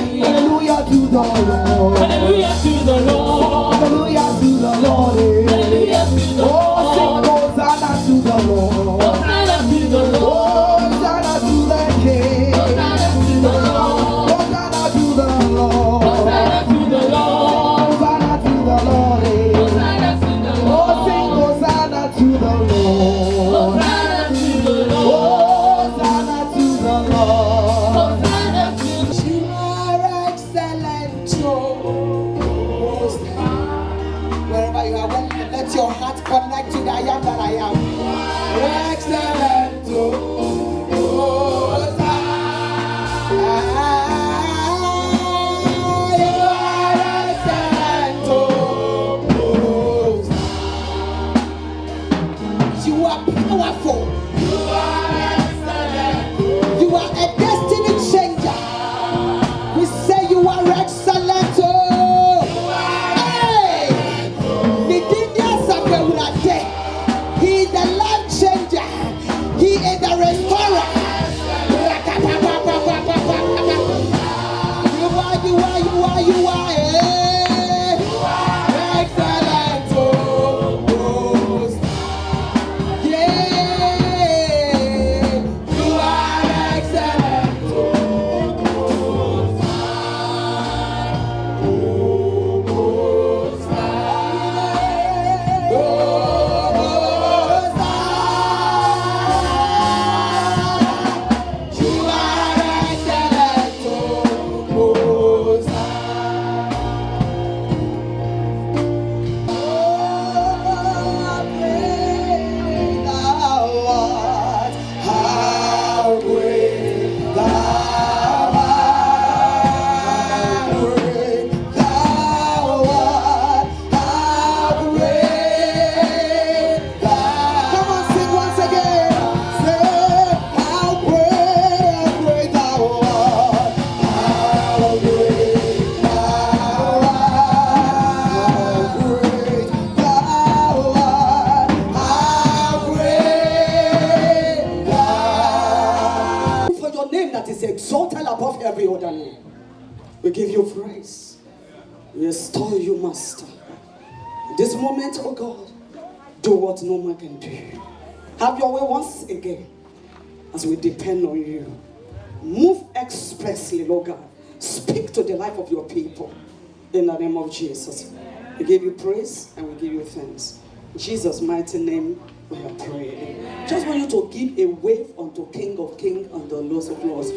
Hallelujah to the Lord. Hallelujah to the Lord. Hallelujah to the Lord. Hallelujah to the Oh, Lord. sing Hosanna to the Lord. Hosanna to the Lord. Hosanna to the King. Hosanna to the Lord. Hosanna to the Lord. Hosanna to the Lord. Hosanna to the Lord. Hosanna to the Oh, Lord. sing Hosanna to the Lord. Hosanna to the Lord. Hosanna to the Lord. Hosanna to the Lord. You are excellent, oh. Wherever you are, let your heart connect to the I am that I am. Excellent, oh. You are powerful. You are excellent. You are a destiny changer. We say you are excellent. Oh. Hey. He is the life changer. He is the restorer. You are. Excellent. Oh. Yeah, you are excellent. Exalted above every other name. We give you praise. We restore you, Master. This moment, oh God, do what no man can do. Have your way once again as we depend on you. Move expressly, Lord God. Speak to the life of your people in the name of Jesus. We give you praise and we give you thanks. In Jesus' mighty name, we have prayed. Just want you to give a wave unto King of Kings and the Lord of Lords.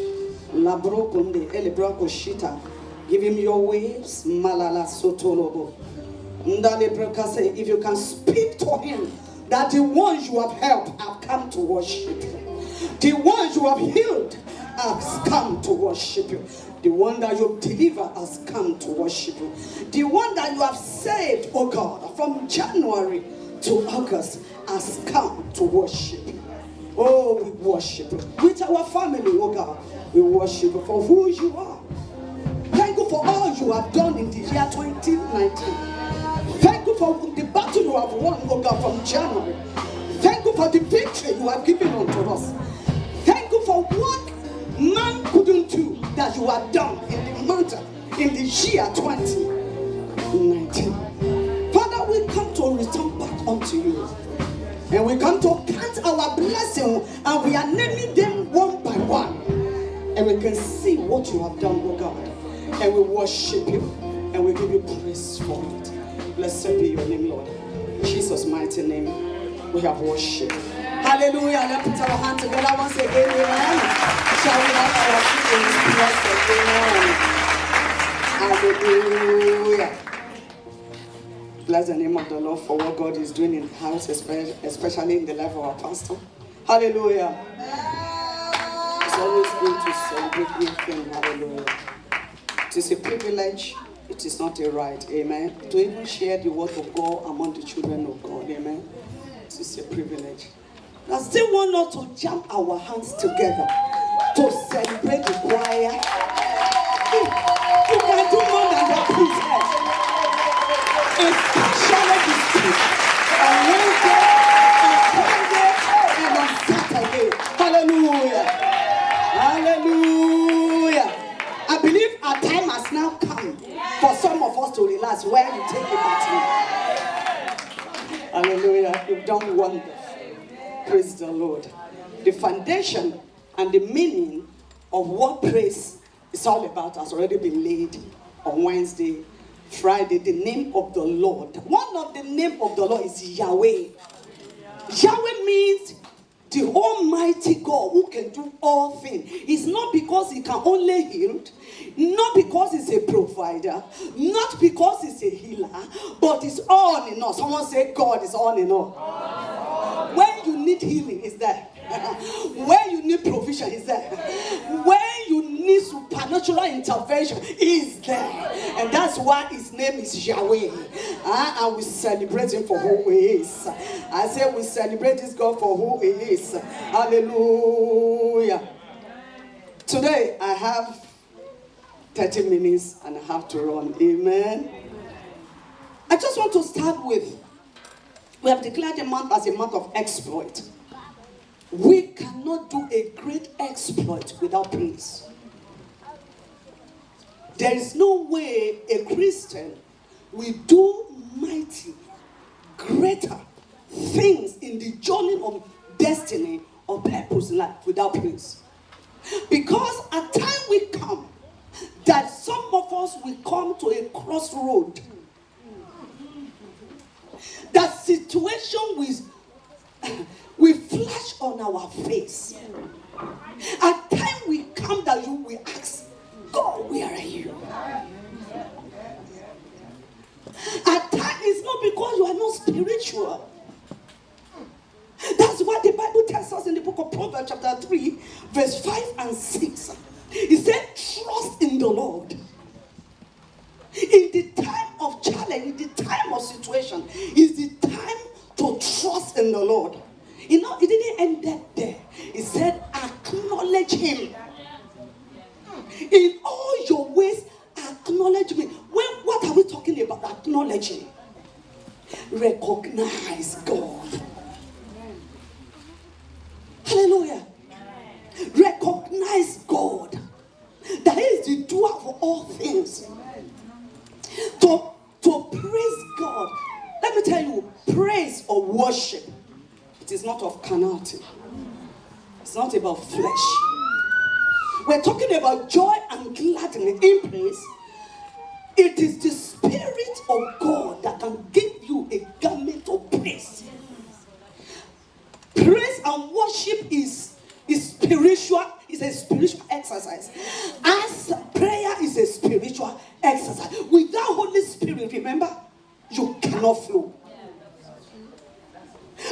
Give him your waves. Malala Sotolobo. If you can speak to him that the ones you have helped have come to worship you. The ones you have healed has come to worship you. The one that you have delivered has come to worship you. The one that you have saved, oh God, from January to August has come to worship you. Oh, we worship you. With our family, oh God, we worship you for who you are. Thank you for all you have done in the year 2019. Thank you for the battle you have won, oh God, from January. Thank you for the victory you have given unto us. Thank you for what man couldn't do that you have done in the month, in the year 2019. Father, we come to return back unto you. And we come to count our blessing, and we are naming them one by one. And we can see what you have done, oh God. And we worship you, and we give you praise for it. Blessed be your name, Lord. In Jesus' mighty name, we have worship. Hallelujah. Let's put our hands together once again. Amen. Shall we have our feet in His presence? Amen. Hallelujah. Bless the name of the Lord for what God is doing in the house, especially in the life of our pastor. Hallelujah. It's always good to celebrate with him. Hallelujah. It is a privilege. It is not a right. Amen. To even share the word of God among the children of God. Amen. It is a privilege. I still want us to jam our hands together to celebrate the choir. You can do more than your privilege. Especially this week, on Wednesday, on Friday, and on Saturday. Hallelujah. Hallelujah. I believe our time that's where you take it back to. Hallelujah. You've done wonderful. Praise the Lord. The foundation and the meaning of what praise is all about has already been laid on Wednesday, Friday. The name of the Lord. One of the name of the Lord is Yahweh. Yahweh means the Almighty God who can do all things. It's not because he can only heal, not because he's a provider, not because he's a healer, but it's all in all. Someone say God is all in all. When you need healing, is there. When you need provision, is there. When you need supernatural intervention, is there. And that's why his name is Yahweh. And we celebrate him for who he is. I say we celebrate this God for who he is. Hallelujah. Today I have 30 minutes and I have to run. Amen. I just want to start with, we have declared the month as a month of exploit. We cannot do a great exploit without praise. There is no way a Christian will do mighty, greater things in the journey of destiny or purpose in life without praise. Because at time will come that some of us will come to a crossroad. That situation will flash on our face. At time will come that you will ask, God, where are you? At time is not because you are not spiritual. That's what the Bible tells us in the book of Proverbs chapter 3, verse 5 and 6. It said, trust in the Lord. In the time of challenge, in the time of situation, is the time to trust in the Lord. You know, it didn't end that there. It said, acknowledge him. In all your ways, acknowledge me. What are we talking about? Acknowledging. Recognize God. Hallelujah. Recognize God. That he is the doer of all things. To praise God. Let me tell you, praise or worship, it is not of carnality. It's not about flesh. We're talking about joy and gladness in praise. It is the Spirit of God that can give you a garment of praise. Praise and worship is spiritual. It's a spiritual exercise. As prayer is a spiritual exercise. Without Holy Spirit, remember, you cannot flow.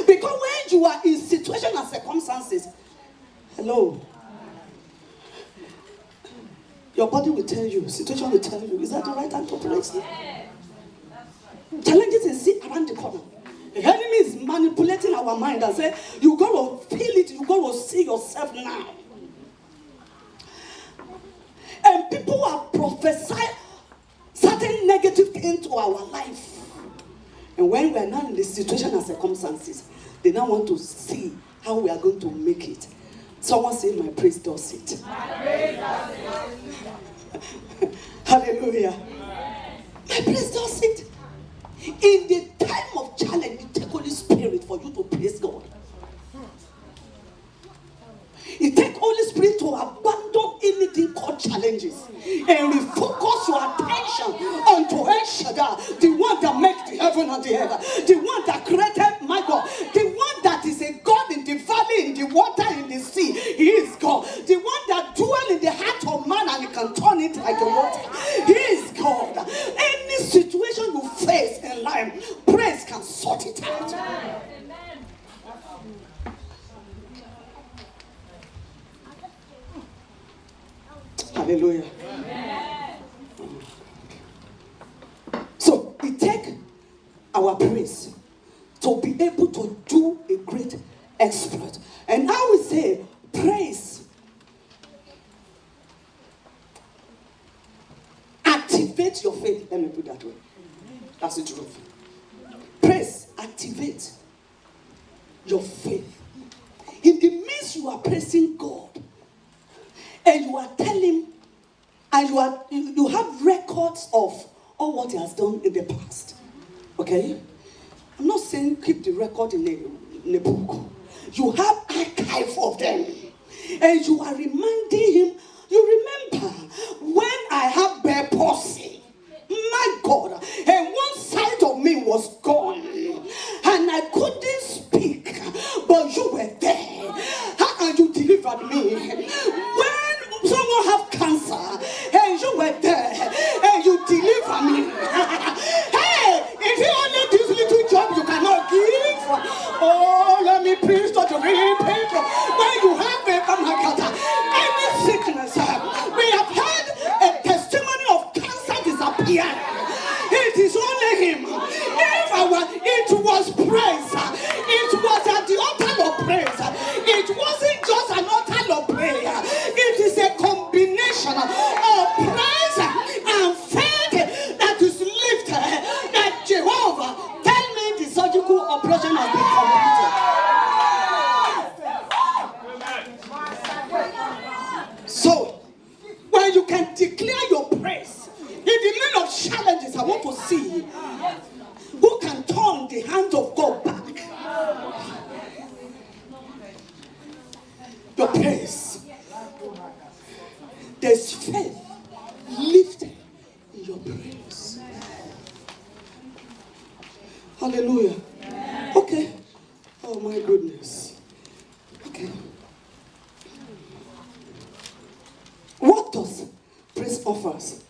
Because when you are in situation and circumstances, hello, your body will tell you, situation will tell you, is that the right time to praise? Challenges is sit around the corner. The enemy is manipulating our mind and say, you got to feel it, you got to see yourself now. And people are prophesying certain negative things to our life. And when we are now in the situation and circumstances, they now want to see how we are going to make it. Someone say, my praise does it. Hallelujah. My praise does it. In the time of challenge, it takes Holy Spirit for you to praise God. It takes Holy Spirit to abandon anything called challenges and refocus your attention onto El Shaddai, the one that makes the heaven and the earth, the one that created my God, the one that is a God in the valley, in the water, in the sea. He is God. The one that dwells in the heart of man and he can turn it like a water. He is God. Any situation you face in life, praise can sort it out. Amen. Hallelujah. Amen. So it takes our praise to be able to do a great exploit. And now we say praise activates your faith. Let me put that way. That's the truth. Praise activates your faith. In the midst you are praising God, and you are telling, and you have records of all what he has done in the past. Okay? I'm not saying keep the record in a book. You have archive of them. And you are reminding him, you remember when I have bare palsy, my God, and one side of me was gone, and I couldn't speak, but you were there, and you delivered me. When someone have cancer, and you were there, and you delivered me. Hey, if you only this little job you cannot give, oh, let me preach to the real people. When you have any sickness, we have had a testimony of cancer disappear. It is only him. It was praise. It was at the altar of praise. It wasn't just an altar of prayer. It is a combination of praise and faith that is lifted. That Jehovah, tell me the surgical operation has been completed. So, when you can declare your praise in the middle of challenges, I want to see who can turn the hand of God back. Your praise. There's faith lifted in your praise. Hallelujah. Okay. Oh my goodness. Okay. What does praise offers?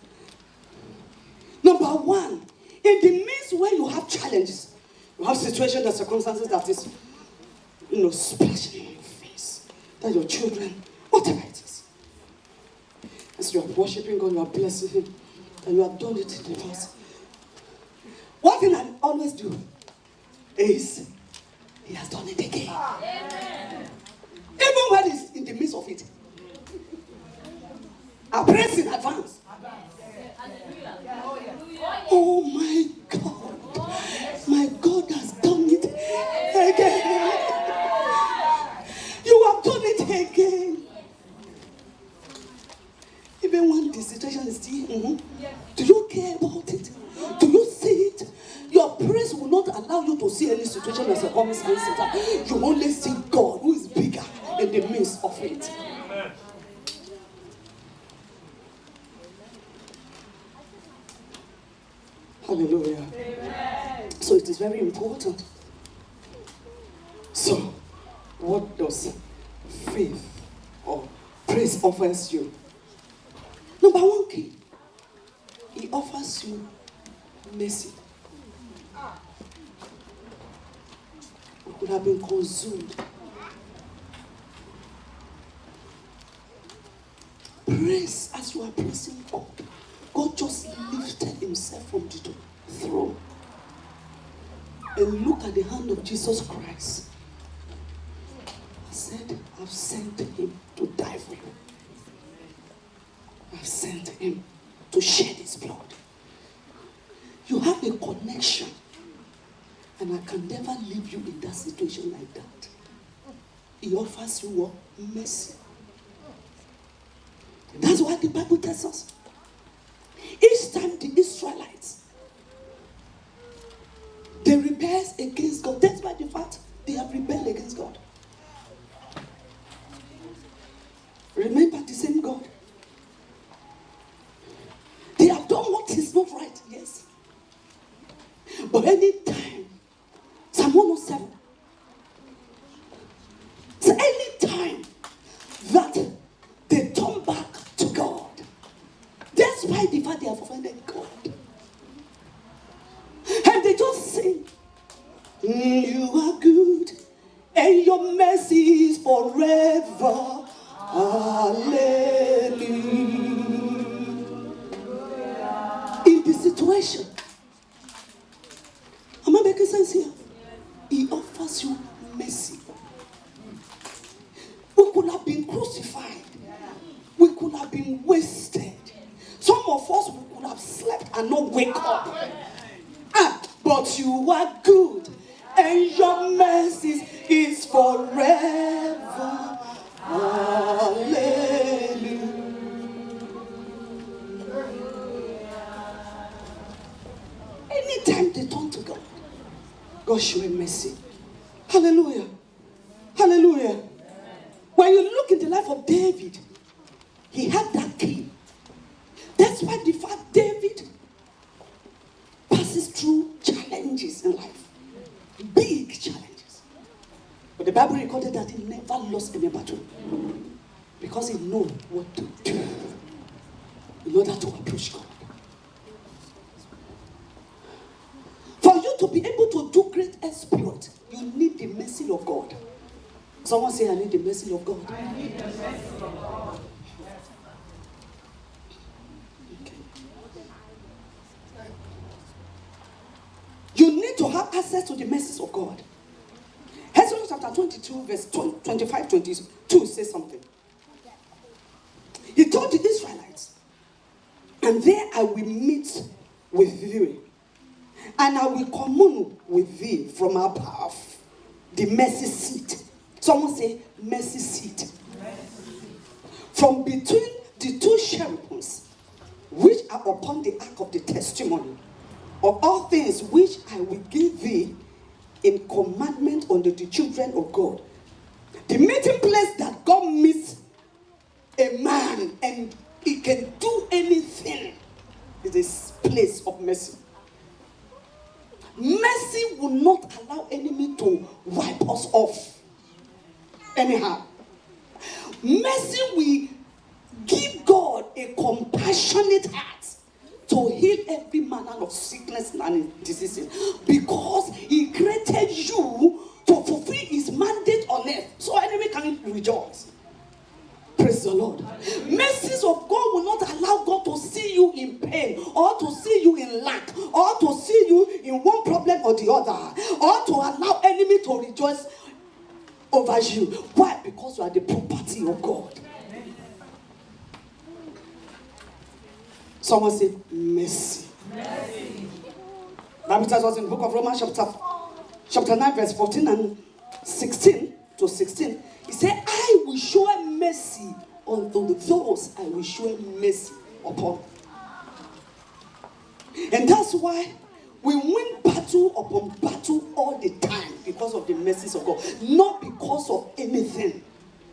Number one, in the midst where you have challenges, you have situations and circumstances that is, splashing in your face, that your children, whatever it is. As you are worshiping God, you are blessing Him, and you have done it in the past. One thing I always do is, He has done it again. Amen. Even when He's in the midst of it, I praise in advance. Oh my God. My God has done it again. You have done it again. Even when the situation is still, do you care about it? Do you see it? Your praise will not allow you to see any situation as a common sense. You only see God who is bigger in the midst of it. Hallelujah. Amen. So it is very important. So, what does faith or praise offers you? Number one key, He offers you mercy. You could have been consumed. Praise as you are praising God. God just lifted Himself from the throne. And look at the hand of Jesus Christ. I said, I've sent Him to die for you. I've sent Him to shed His blood. You have a connection. And I can never leave you in that situation like that. He offers you what? Mercy. That's why the Bible tells us. Each time the Israelites, they rebel against God. That's why the fact they have rebelled against God. Remember the same God. They have done what is not right, yes. But any time, Psalm 107, so any time that they turn back to God, despite the fact they have offended God, and they just sing, you are good, and your mercy is forever. Hallelujah. In this situation, am I making sense here? He offers you mercy. We could have been crucified. We could have been wasted. Some of us we could have slept and not wake up. But you are good, and your mercy is forever. Hallelujah. God showing mercy. Hallelujah. Hallelujah. When you look in the life of David, he had that key. That's why the fact David passes through challenges in life. Big challenges. But the Bible recorded that he never lost any battle. Because he knew what to do in order to approach God. For you to be able to do great exploit, you need the mercy of God. Someone say, I need the mercy of God. I need the mercy of God. Okay. You need to have access to the mercies of God. Exodus chapter 22, verse 25, 22 says something. He told the Israelites, and there I will meet with thee, and I will commune with thee from above the mercy seat. Someone say, mercy seat. From between the two cherubims, which are upon the ark of the testimony, of all things which I will give thee in commandment unto the children of God. The meeting place that God meets a man and he can do anything is this place of mercy. Mercy will not allow enemy to wipe us off anyhow. Mercy will give God a compassionate heart to heal every manner of sickness and diseases, because he created you to fulfill his mandate on earth so enemy can rejoice. Praise the Lord. Mercies of God will not allow God to see you in pain, or to see you in lack, or to see you in one problem or the other, or to allow enemy to rejoice over you. Why? Because you are the property of God. Someone say mercy. Mercy. Bible tells us in the book of Romans chapter 9 verse 14 and 16 to 16. He said, I will show mercy unto those I will show mercy upon. And that's why we win battle upon battle all the time, because of the mercies of God. Not because of anything,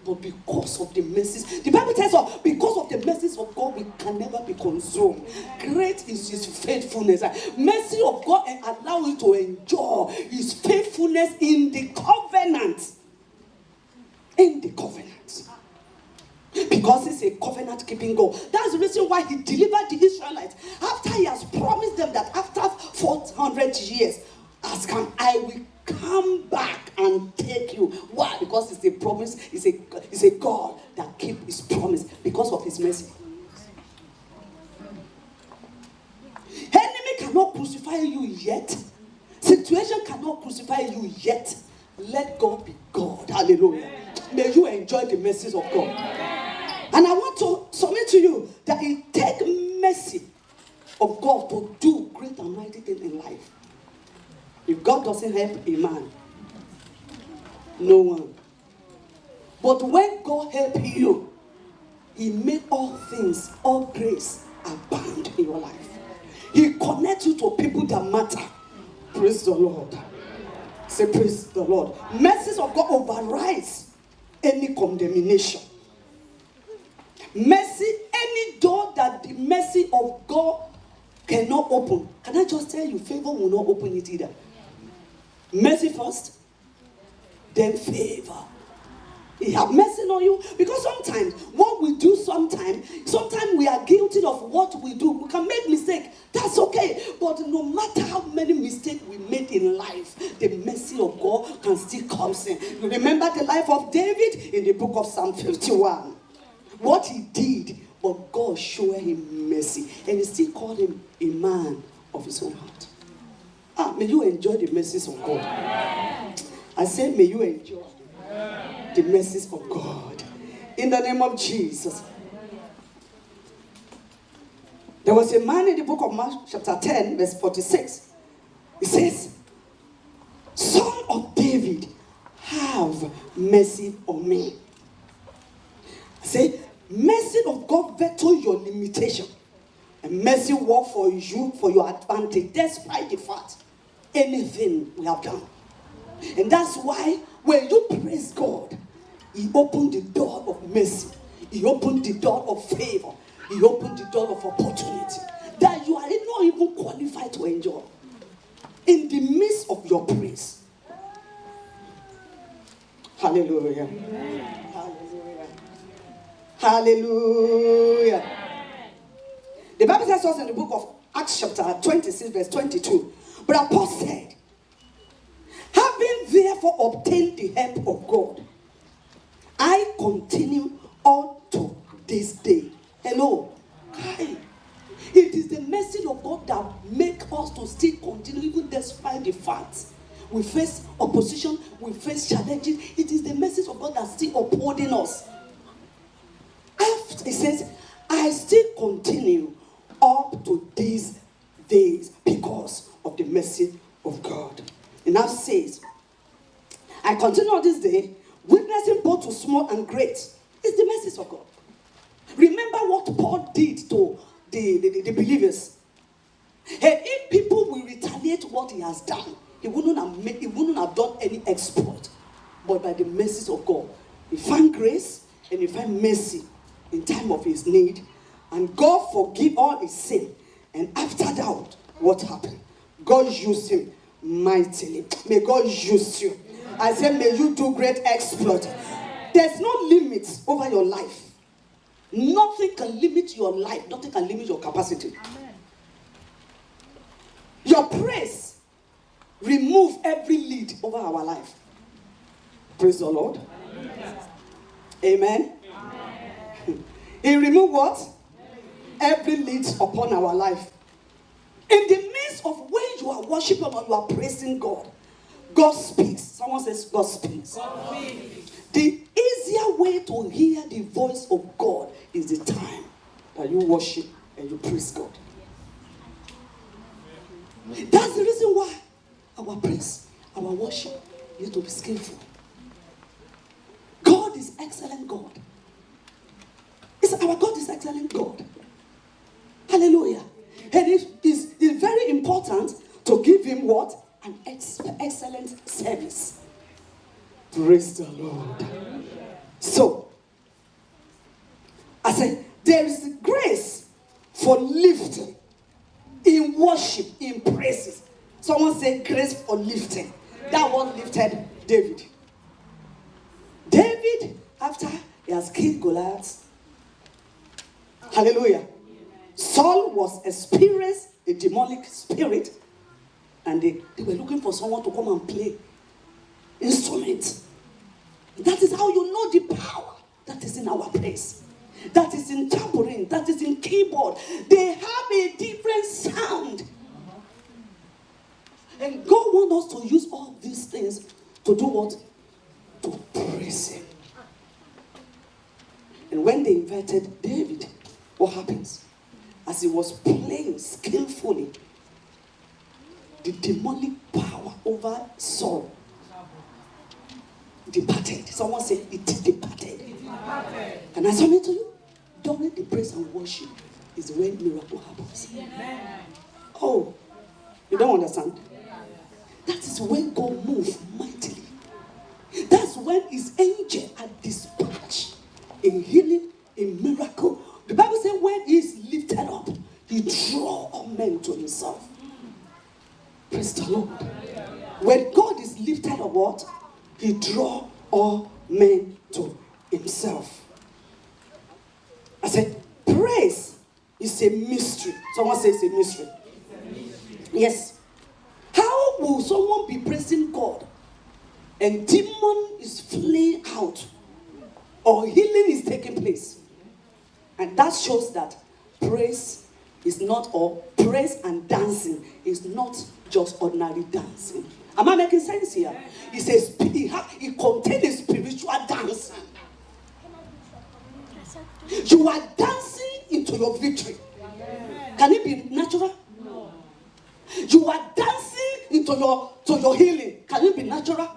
but because of the mercies. The Bible tells us, because of the mercies of God, we can never be consumed. Great is his faithfulness. Mercy of God and allow you to enjoy his faithfulness in the covenant. In the covenant. Because he's a covenant keeping God. That's the reason why he delivered the Israelites. After he has promised them that after 400 years has come, I will come back and take you. Why? Because it's a promise. It's a God that keeps his promise because of his mercy. Enemy cannot crucify you yet. Situation cannot crucify you yet. Let God be God. Hallelujah. May you enjoy the mercies of God. And I want to submit to you that it takes mercy of God to do great and mighty things in life. If God doesn't help a man, no one. But when God helps you, he made all things, all grace abound in your life. He connects you to people that matter. Praise the Lord. Say praise the Lord. Mercies of God overrides any condemnation. Mercy, any door that the mercy of God cannot open. Can I just tell you, favor will not open it either. Mercy first, then favor. He have mercy on you, because sometimes what we do, sometimes we are guilty of what we do. We can make mistake. That's okay. But no matter how many mistakes we make in life, the mercy of God can still come in. You remember the life of David in the book of Psalm 51. What he did, but God showed him mercy, and he still called him a man of his own heart. May you enjoy the mercies of God. I say, may you enjoy the mercies of God. In the name of Jesus. There was a man in the book of Mark, chapter 10, verse 46. It says, Son of David, have mercy on me. I say, mercy of God veto your limitation. And mercy work for you, for your advantage, despite the fact anything we have done. And that's why when you praise God, He opened the door of mercy. He opened the door of favor. He opened the door of opportunity that you are not even qualified to enjoy. In the midst of your praise. Hallelujah. Amen. Hallelujah. Hallelujah. The Bible tells us in the book of Acts chapter 26 verse 22. But Paul said, having therefore obtained the help of God, I continue on to this day. Hello. Hi. It is the mercy of God that makes us to still continue even despite the facts. We face opposition, we face challenges. It is the mercy of God that's still upholding us. After it says, I still continue up to these days because of the mercy of God. And now says, I continue on this day, witnessing both to small and great. It's the mercy of God. Remember what Paul did to the believers. And if people will retaliate what he has done, he wouldn't have done any exploit. But by the mercies of God, he found grace and he found mercy in time of his need. And God forgive all his sin. And after that, what happened? God used him mightily. May God use you. I said, may you do great exploit. There's no limits over your life. Nothing can limit your life. Nothing can limit your capacity. Amen. Your praise remove every lead over our life. Praise the Lord. Amen. Amen. He remove what? Every lead upon our life. In the midst of when you are worshiping or you are praising God, God speaks. Someone says God speaks. God speaks. The easier way to hear the voice of God is the time that you worship and you praise God. That's the reason why our praise, our worship needs to be skillful. God is excellent God. Our God is excellent God. Hallelujah. And it is very important to give him what? An excellent service. Praise the Lord. So, I said, there is grace for lifting in worship, in praises. Someone said grace for lifting. That one lifted David. David, after he has killed Goliath, hallelujah, Saul was experienced a demonic spirit, and they were looking for someone to come and play instruments. That is how you know the power that is in our place. That is in tambourine, that is in keyboard. They have a different sound. And God wants us to use all these things to do what? To praise him. And when they invited David, what happens? As he was playing skillfully, the demonic power over Saul departed. Someone said it departed. Can I submit to you? During the praise and worship is when miracle happens. Amen. Oh, you don't understand? That is when God moves mightily. That's when his angel are dispatched in healing, in miracle. The Bible says when he is lifted up, he draws all men to himself. Praise the Lord. When God is lifted up, what? He draws all men to himself. I said, praise is a mystery. Someone says it's a mystery. Yes. How will someone be praising God and demon is fleeing out or healing is taking place? And that shows that praise is not, or praise and dancing is not just ordinary dancing. Am I making sense here? It says it contains a spiritual dancing. You are dancing into your victory. Can it be natural? No. You are dancing into your healing. Can it be natural?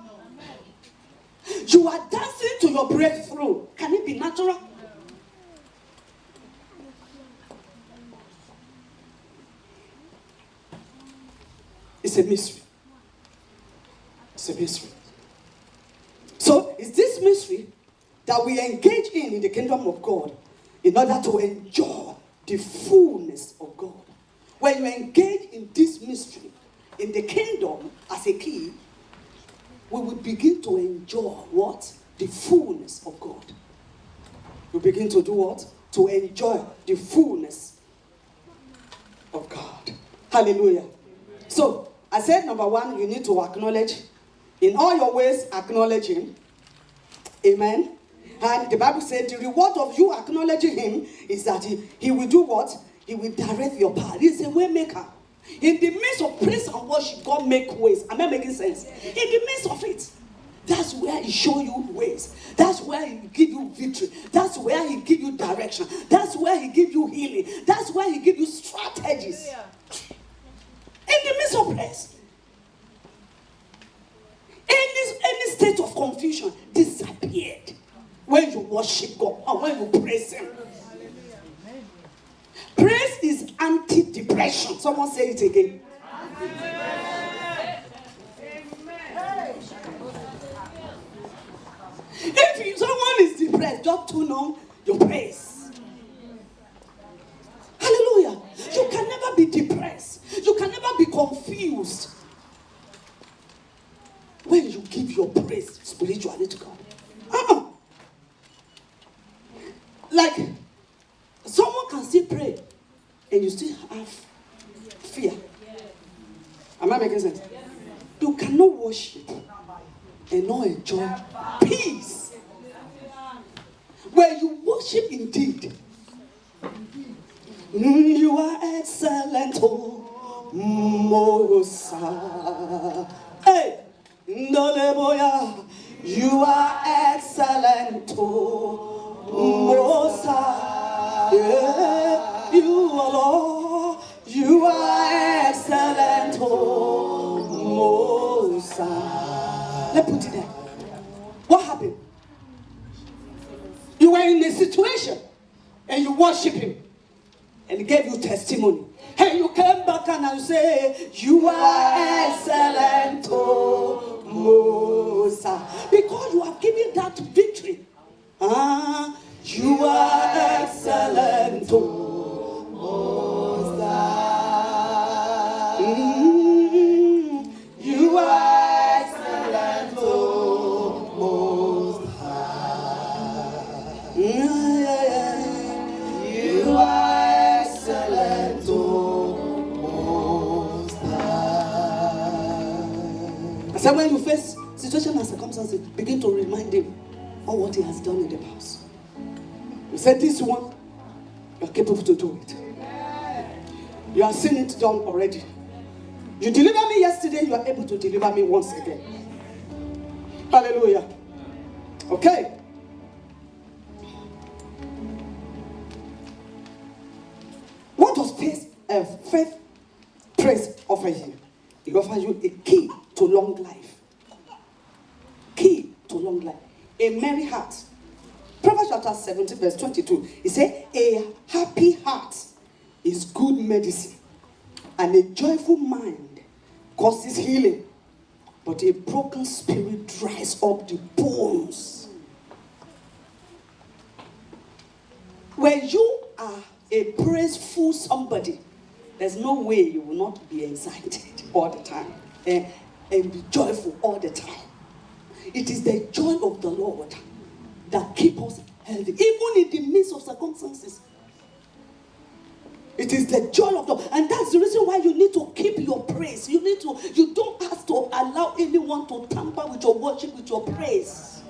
You are dancing to your breakthrough. Can it be natural? It's a mystery. It's a mystery. So it's this mystery that we engage in the kingdom of God in order to enjoy the fullness of God. When you engage in this mystery in the kingdom as a key, we will begin to enjoy what? The fullness of God. We begin to do what? To enjoy the fullness of God. Hallelujah. So, I said number one, you need to acknowledge. In all your ways, acknowledge Him. Amen. And the Bible said the reward of you acknowledging Him is that He will do what? He will direct your path. He's a way maker. In the midst of praise and worship, God make ways. Am I making sense? In the midst of it, that's where He show you ways. That's where He give you victory. That's where He give you direction. That's where He give you healing. That's where He give you strategies. In the midst of praise, any state of confusion disappeared when you worship God and when you praise Him. Praise is anti-depression. Someone say it again. If someone is depressed, just tune on your praise. Hallelujah. You can never be depressed. You can never be confused when you give your praise spiritually to God. Like, someone can still pray and you still have fear. Am I making sense? You cannot worship and not enjoy peace. When you worship indeed, you are excellent, oh Most High. Hey, Ndoleboya, you are excellent, oh Most High. Yeah, you are Lord, you are excellent, oh Most High. Let's put it there. What happened? You were in a situation and you worship Him and He gave you testimony. And you came back and you say, you are excellent, oh Most High. Because you have given that victory. You are excellent, oh Most High. You are excellent, oh Most High. You are excellent, oh Most High. I said, when you face situation and circumstances, begin to remind Him of what He has done in the past. You said, this one, you are capable to do it. You have seen it done already. You delivered me yesterday, you are able to deliver me once again. Hallelujah. Okay. What does faith praise offer you? It offers you a key to long life. Key to long life. A merry heart. Proverbs chapter 17 verse 22. It says, a happy heart is good medicine, and a joyful mind causes healing, but a broken spirit dries up the bones. When you are a praiseful somebody, there's no way you will not be excited all the time and be joyful all the time. It is the joy of the Lord that keeps us healthy, even in the midst of circumstances. It is the joy of the Lord, and that's the reason why you need to keep your praise. You don't have to allow anyone to tamper with your worship, with your praise.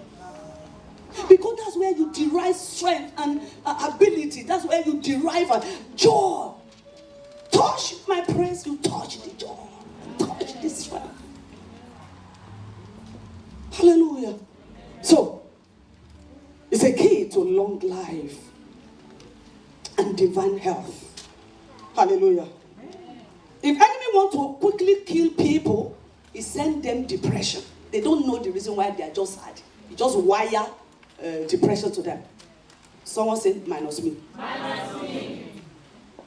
Because that's where you derive strength and ability. That's where you derive joy. Touch my praise, you touch the joy. Touch the strength. Hallelujah. So, it's a key to long life and divine health. Hallelujah. If enemy want to quickly kill people, he send them depression. They don't know the reason why they are just sad. He just wire depression to them. Someone said, minus me. Minus me.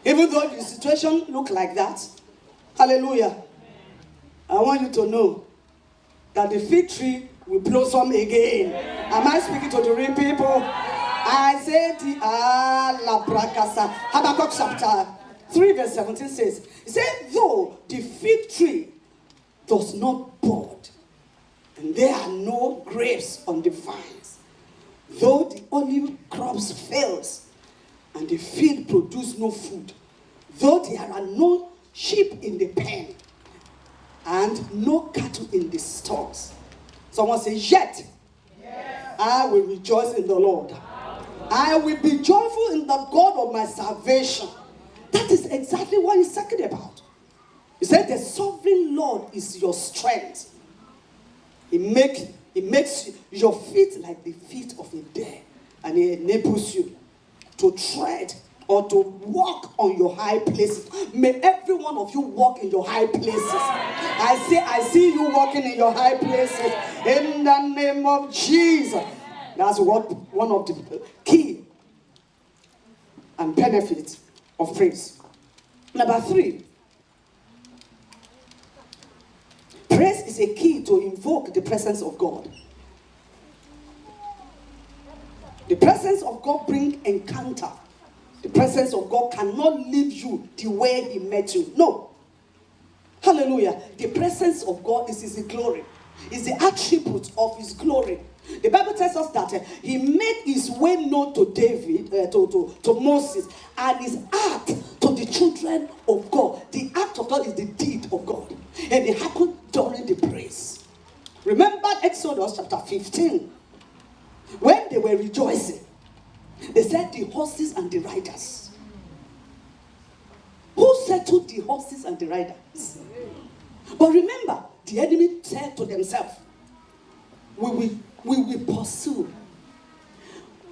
Even though the situation look like that, hallelujah, I want you to know that the fig tree will blossom again. Am I speaking to the real people? I said, Habakkuk chapter 3 verse 17 says, it said, though the fig tree does not bud, and there are no grapes on the vines, though the olive crops fails, and the field produce no food, though there are no sheep in the pen, and no cattle in the stores. Someone say, yet I will rejoice in the Lord. I will be joyful in the God of my salvation. That is exactly what he's talking about. He said the sovereign Lord is your strength. He makes your feet like the feet of a deer, and he enables you to tread or to walk on your high places. May every one of you walk in your high places. I see you walking in your high places in the name of Jesus. That's one of the key and benefits of praise. Number 3, praise is a key to invoke the presence of God. The presence of God brings encounter. The presence of God cannot leave you the way he met you. No. Hallelujah. The presence of God is his glory. Is the attribute of his glory. The Bible tells us that he made his way known to David, to Moses, and his act to the children of God. The act of God is the deed of God. And it happened during the praise. Remember Exodus chapter 15. When they were rejoicing, they said the horses and the riders. Who settled the horses and the riders? But remember, the enemy said to themselves, we will pursue.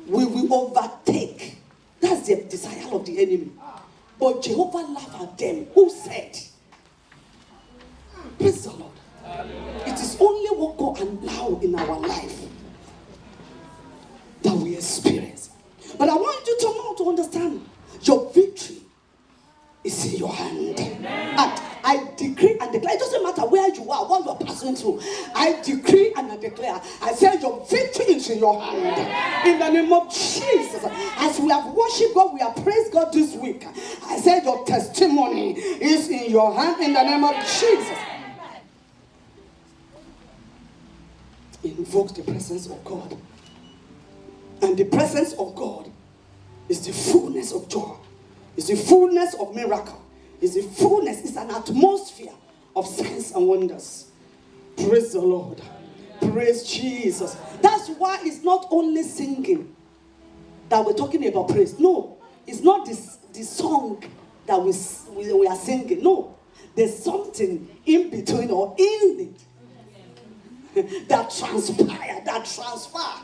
We will overtake. That's the desire of the enemy. But Jehovah laughed at them. Who said? Praise the Lord. It is only what God allows in our life that we experience. But I want you to know, to understand, your victory is in your hand. And I decree and declare, it doesn't matter where you are, what you are passing through. I decree and I declare, I say your victory is in your hand. In the name of Jesus. As we have worshiped God, we have praised God this week. I say your testimony is in your hand in the name of Jesus. Invoke the presence of God. And the presence of God is the fullness of joy. It's the fullness of miracle. It's the fullness. It's an atmosphere of signs and wonders. Praise the Lord. Praise Jesus. That's why it's not only singing that we're talking about praise. No, it's not the song that we are singing. No, there's something in between or in it that transpire, that transfer.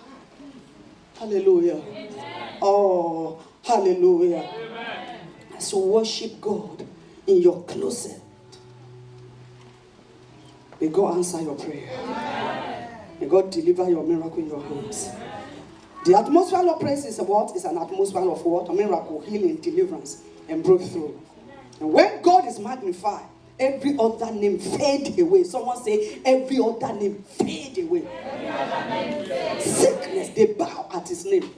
Hallelujah. Amen. Oh, hallelujah. Amen. So worship God in your closet. May God answer your prayer. Amen. May God deliver your miracle in your hands. Amen. The atmosphere of praise is what? It's an atmosphere of what? A miracle, healing, deliverance, and breakthrough. And when God is magnified, every other name fade away. Someone say, every other name fade away. Sickness, they bow at his name.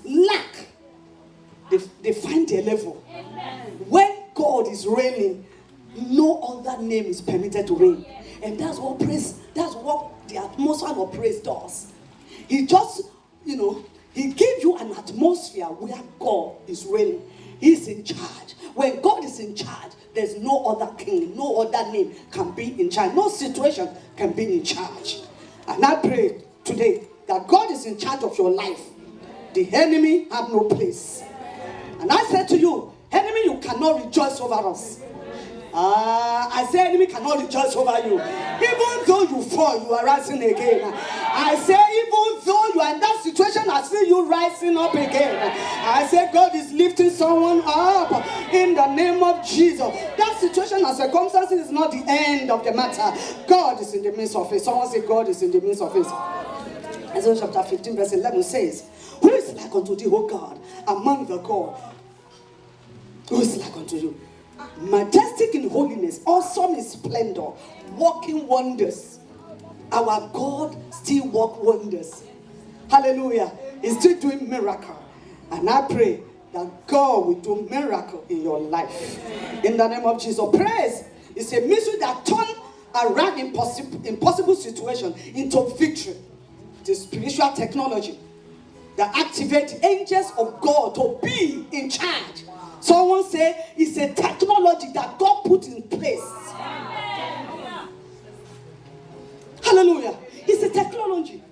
Lack, they find their level. When God is reigning, no other name is permitted to reign. And that's what praise, that's what the atmosphere of praise does. He just, he gives you an atmosphere where God is reigning. He's in charge. When God is in charge, there's no other king, no other name can be in charge. No situation can be in charge. And I pray today that God is in charge of your life. The enemy have no place. And I say to you, enemy, you cannot rejoice over us. I say enemy cannot rejoice over you. Even though you fall, you are rising again. I say even though you are in that situation, I see you rising up again. I say God is lifting someone up in the name of Jesus. That situation and circumstances is not the end of the matter. God is in the midst of it. Someone say God is in the midst of it. Isaiah chapter 15 verse 11 says, who is like unto thee, O God, among the gods? Who is like unto you? Majestic in holiness, awesome in splendor, working wonders. our God still works wonders. Hallelujah. He's still doing miracle. And I pray that God will do miracle in your life. In the name of Jesus. Praise is a mystery that turns around impossible situation into victory. The spiritual technology that activates angels of God to be in charge. Someone say it's a technology that God put in place. Hallelujah. It's a technology.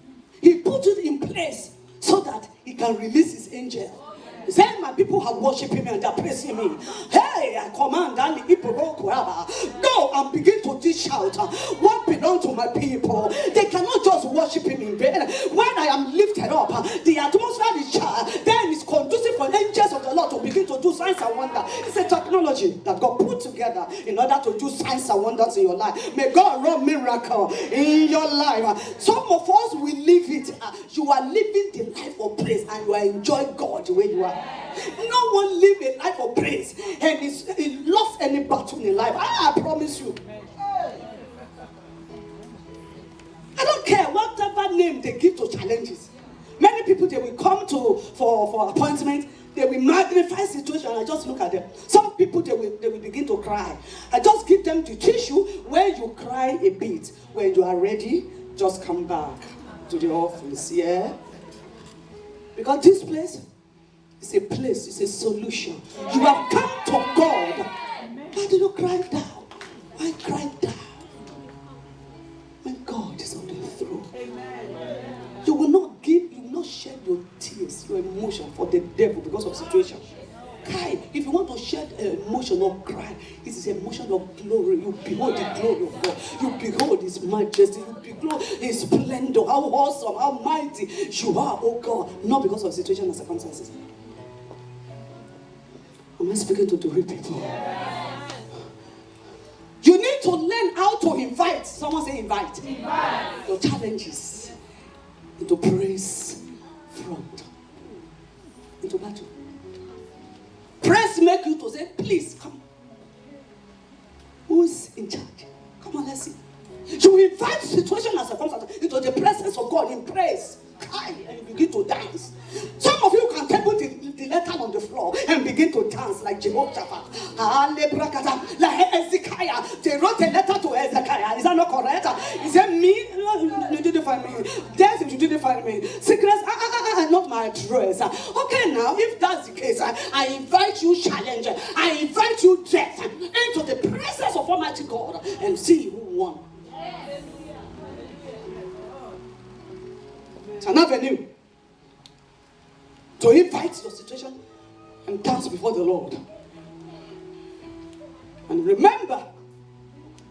He put it in place so that he can release his angel. He said, my people are worshiping me and they're praising me. Hey, I command that the people go and begin to dish out what belongs to my people. They cannot just worship him in vain. When I am lifted up, the atmosphere is charged. Then it's conducive for angels of the Lord to begin to do signs and wonders. It's a technology that God put together in order to do signs and wonders in your life. May God run miracle in your life. Some of us will live it. You are living the life of praise and you are enjoying God the way you are. No one live a life of praise and he lost any battle in life. I promise you. I don't care whatever name they give to challenges. Many people, they will come to for appointment. They will magnify situation. I just look at them. Some people, they will begin to cry. I just give them the tissue where you cry a bit. When you are ready, just come back to the office. Yeah, because this place, it's a place, it's a solution. You have come to God. Why do you cry down? Why cry down? When God is on the throne. You will not shed your tears, your emotion for the devil because of situation. Cry. If you want to shed emotion or cry, it is emotion of glory. You behold the glory of God. You behold his majesty. You behold his splendor. How awesome, how mighty you are, oh God. Not because of situation and circumstances. Am I speaking to the real people? You need to learn how to invite. Someone say invite. Your challenges into praise front. Into battle. Praise make you to say, please come. Who's in charge? Come on, let's see. You invite situation and circumstances into the presence of God in praise. And you begin to dance. Some of you can table the letter on the floor and begin to dance like Jehoshaphat. Like Hezekiah. They wrote a letter to Hezekiah. Is that not correct? He said, me? You didn't find me. Death, you didn't find me. Sickness, not my address. Okay, now, if that's the case, I invite you challenge. I invite you death into the presence of Almighty God and see who won. It's an avenue to invite your situation and dance before the Lord. And remember,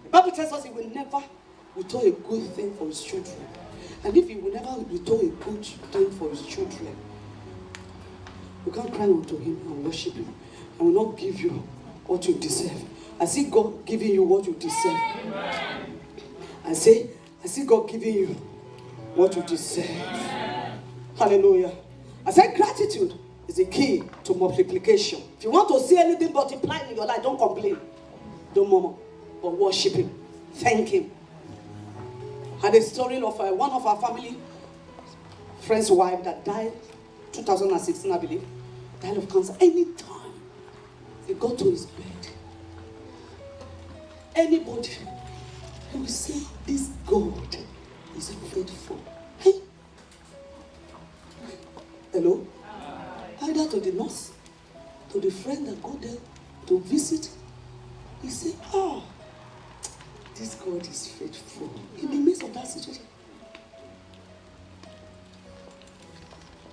the Bible tells us he will never withhold a good thing for his children. And if he will never withhold a good thing for his children, you can't cry unto him and worship him. And will not give you what you deserve. I see God giving you what you deserve. I see God giving you what you deserve. Hallelujah. I said gratitude is the key to multiplication. If you want to see anything multiplying in your life, don't complain. Don't murmur. But worship him. Thank him. I had a story of one of our family friend's wife that died 2016, I believe. Died of cancer. Anytime they got to his bed, anybody who will say, this God is faithful. Hey. Hello? Either to the nurse, to the friend that got there to visit, he said, this God is faithful. In the midst of that situation,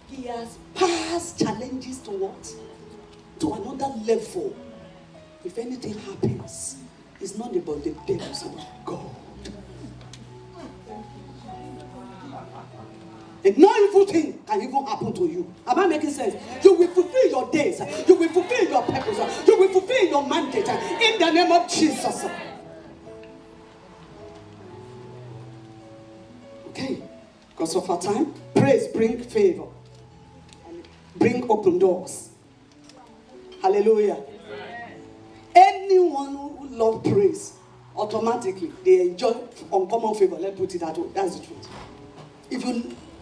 he has passed challenges to what? To another level. If anything happens, it's not about the devil, it's about God. And no evil thing can even happen to you. Am I making sense? You will fulfill your days. You will fulfill your purpose. You will fulfill your mandate in the name of Jesus. Okay. Because of our time, praise bring favor. And bring open doors. Hallelujah. Anyone who loves praise automatically they enjoy uncommon favor. Let's put it that way. That's the truth.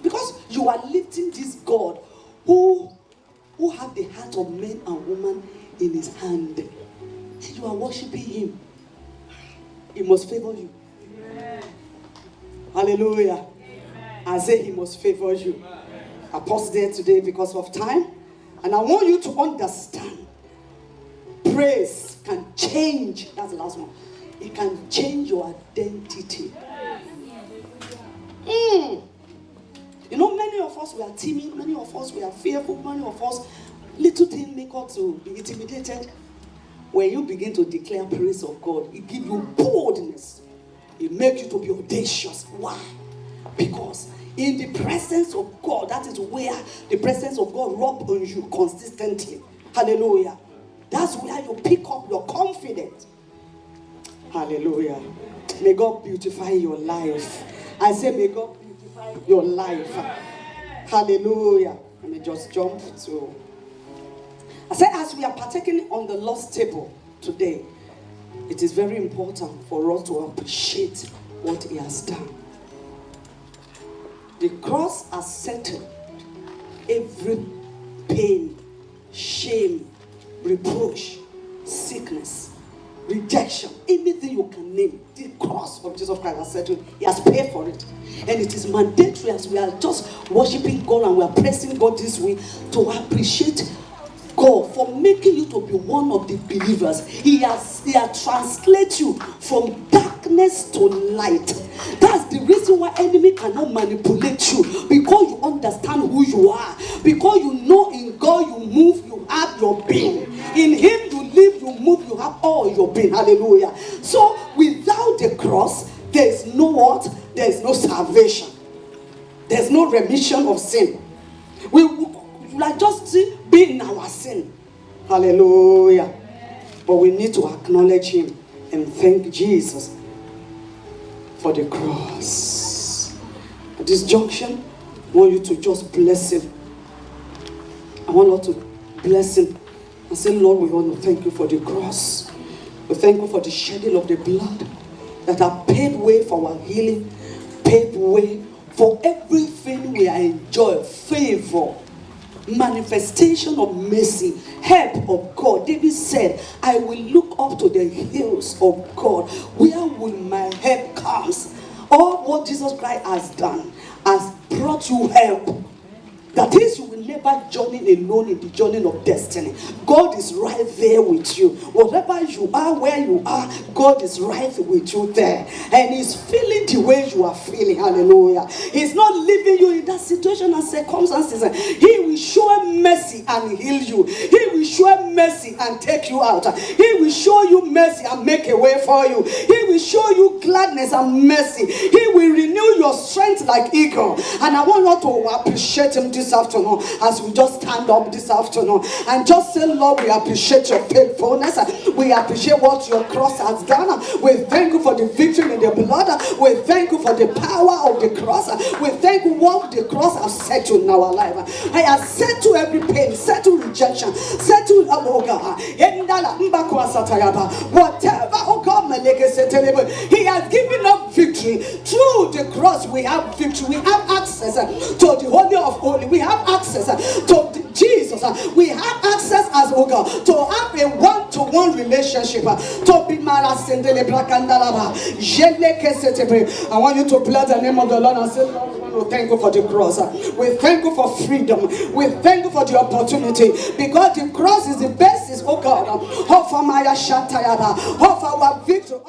Because you are lifting this God who have the heart of men and women in his hand, and you are worshiping him, he must favor you. Amen. Hallelujah. Amen. I say he must favor you. Amen. I pause there today because of time, and I want you to understand praise can change. That's the last one. It can change your identity. You know, many of us, we are timid, many of us, we are fearful, many of us, little things make us to be intimidated. When you begin to declare praise of God, it gives you boldness. It makes you to be audacious. Why? Because in the presence of God, that is where the presence of God rubs on you consistently. Hallelujah. That's where you pick up your confidence. Hallelujah. May God beautify your life. I say, may God beautify your life. Hallelujah. Let me just jump to. I said, as we are partaking on the Lord's table today, it is very important for us to appreciate what he has done. The cross has settled every pain, shame, reproach, sickness, rejection, anything you can name. The cross of Jesus Christ has settled. He has paid for it. And it is mandatory as we are just worshiping God and we are praising God this week to appreciate God for making you to be one of the believers. He has translated you from darkness to light. That's the reason why enemy cannot manipulate you, because you understand who you are, because you know in God you move, you have your being. In him you live, you move, you have all your being. Hallelujah. So without the cross, there is no what? There is no salvation. There is no remission of sin. We like just be in our sin. Hallelujah. But we need to acknowledge him and thank Jesus for the cross. At this junction, I want you to just bless him. I want Lord to bless him and say, Lord, we want to thank you for the cross. We thank you for the shedding of the blood that have paved way for our healing, paved way for everything we enjoy, favor, manifestation of mercy, help of God. David said, I will look up to the hills of God. Where will my help come? All what Jesus Christ has done has brought you help. That is, you will never journey alone in the journey of destiny. God is right there with you. Whatever you are, where you are, God is right with you there. And he's feeling the way you are feeling. Hallelujah. He's not leaving you in that situation and circumstances. He will show mercy and heal you. He will show mercy and take you out. He will show you mercy and make a way for you. He will show you gladness and mercy. He will renew your strength like eagle. And I want you to appreciate him this afternoon as we just stand up this afternoon and just say, Lord, we appreciate your faithfulness. We appreciate what your cross has done. We thank you for the victory in the blood. We thank you for the power of the cross. We thank you what the cross has settled in our life. I have settled every pain, settled rejection, settled whatever, oh God, he has given up victory. Through the cross we have victory. We have access to the Holy of Holy. We have access to Jesus. We have access as God to have a one-to-one relationship. To be I want you to bless the name of the Lord and say, Lord, we want to thank you for the cross. We thank you for freedom. We thank you for the opportunity, because the cross is the basis, oh God, of our victory.